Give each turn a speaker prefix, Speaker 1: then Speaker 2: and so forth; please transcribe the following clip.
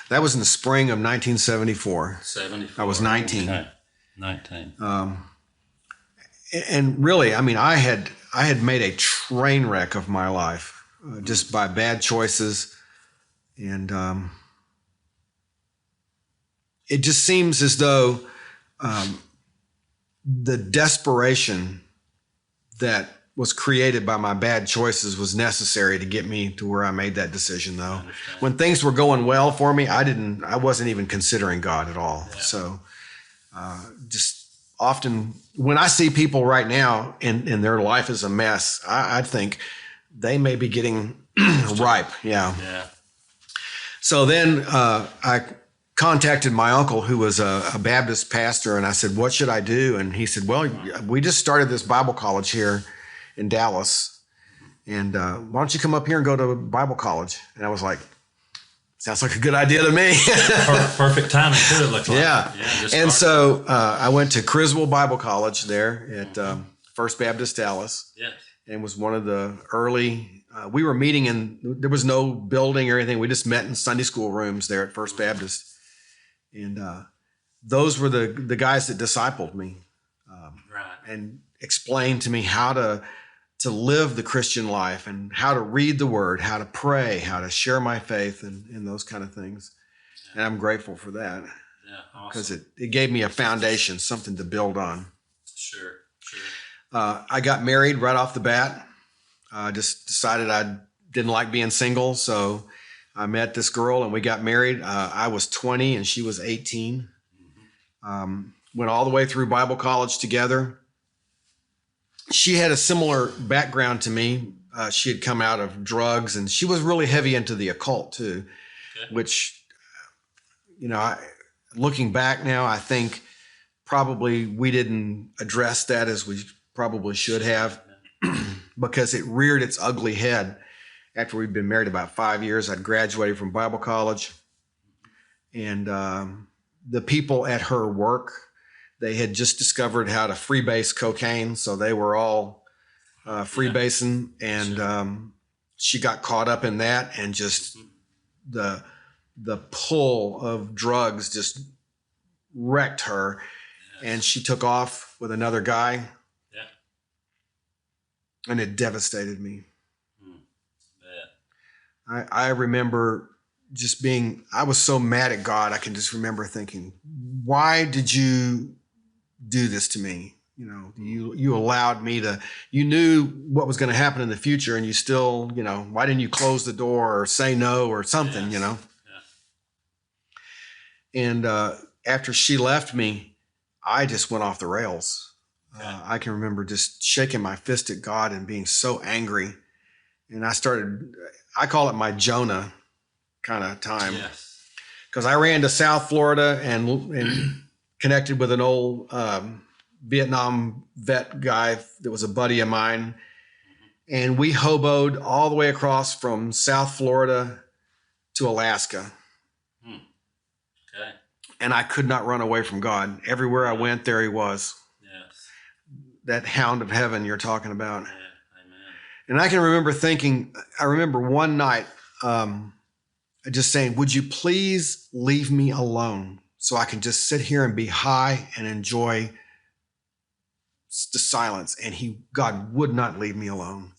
Speaker 1: That was in the spring of 1974.
Speaker 2: 74.
Speaker 1: I was 19.
Speaker 3: Okay. 19.
Speaker 1: And really, I mean, I had made a train wreck of my life just by bad choices. And it just seems as though the desperation that was created by my bad choices was necessary to get me to where I made that decision, though. When things were going well for me, I wasn't even considering God at all. Yeah. So just often when I see people right now and their life is a mess, I think they may be getting ripe. Yeah. So then I contacted my uncle, who was a Baptist pastor, and I said, what should I do? And he said, well, we just started this Bible college here in Dallas, and why don't you come up here and go to Bible college? And I was like, sounds like a good idea to me.
Speaker 3: Perfect timing too, it looked like.
Speaker 1: Yeah. And so I went to Criswell Bible College there at First Baptist Dallas.
Speaker 2: Yes.
Speaker 1: And was one of the early, we were meeting there was no building or anything. We just met in Sunday school rooms there at First Baptist. And those were the guys that discipled me and explained to me how to live the Christian life and how to read the word, how to pray, how to share my faith and those kind of things. Yeah. And I'm grateful for that.
Speaker 2: Yeah, awesome.
Speaker 1: Because it gave me a foundation, something to build on.
Speaker 2: Sure.
Speaker 1: I got married right off the bat. I just decided I didn't like being single, so I met this girl and we got married. I was 20 and she was 18. Went all the way through Bible college together. She had a similar background to me. She had come out of drugs and she was really heavy into the occult too, which, looking back now, I think probably we didn't address that as we probably should have because it reared its ugly head after we'd been married about 5 years. I'd graduated from Bible college, and the people at her work, they had just discovered how to freebase cocaine. So they were all freebasing, and she got caught up in that, and just the pull of drugs just wrecked her. And she took off with another guy.
Speaker 2: Yeah.
Speaker 1: And it devastated me. I remember just I was so mad at God. I can just remember thinking, why did you do this to me? You allowed me you knew what was going to happen in the future, and you still, why didn't you close the door or say no or something,
Speaker 2: Yeah.
Speaker 1: And after she left me, I just went off the rails. I can remember just shaking my fist at God and being so angry. And I call it my Jonah kind of time.
Speaker 2: Yes.
Speaker 1: Because I ran to South Florida and connected with an old Vietnam vet guy that was a buddy of mine. And we hoboed all the way across from South Florida to Alaska.
Speaker 2: Okay.
Speaker 1: And I could not run away from God. Everywhere I went, there he was.
Speaker 2: Yes.
Speaker 1: That hound of heaven you're talking about.
Speaker 2: Yeah. Amen.
Speaker 1: And I can remember I remember one night just saying, would you please leave me alone so I can just sit here and be high and enjoy the silence? And God would not leave me alone.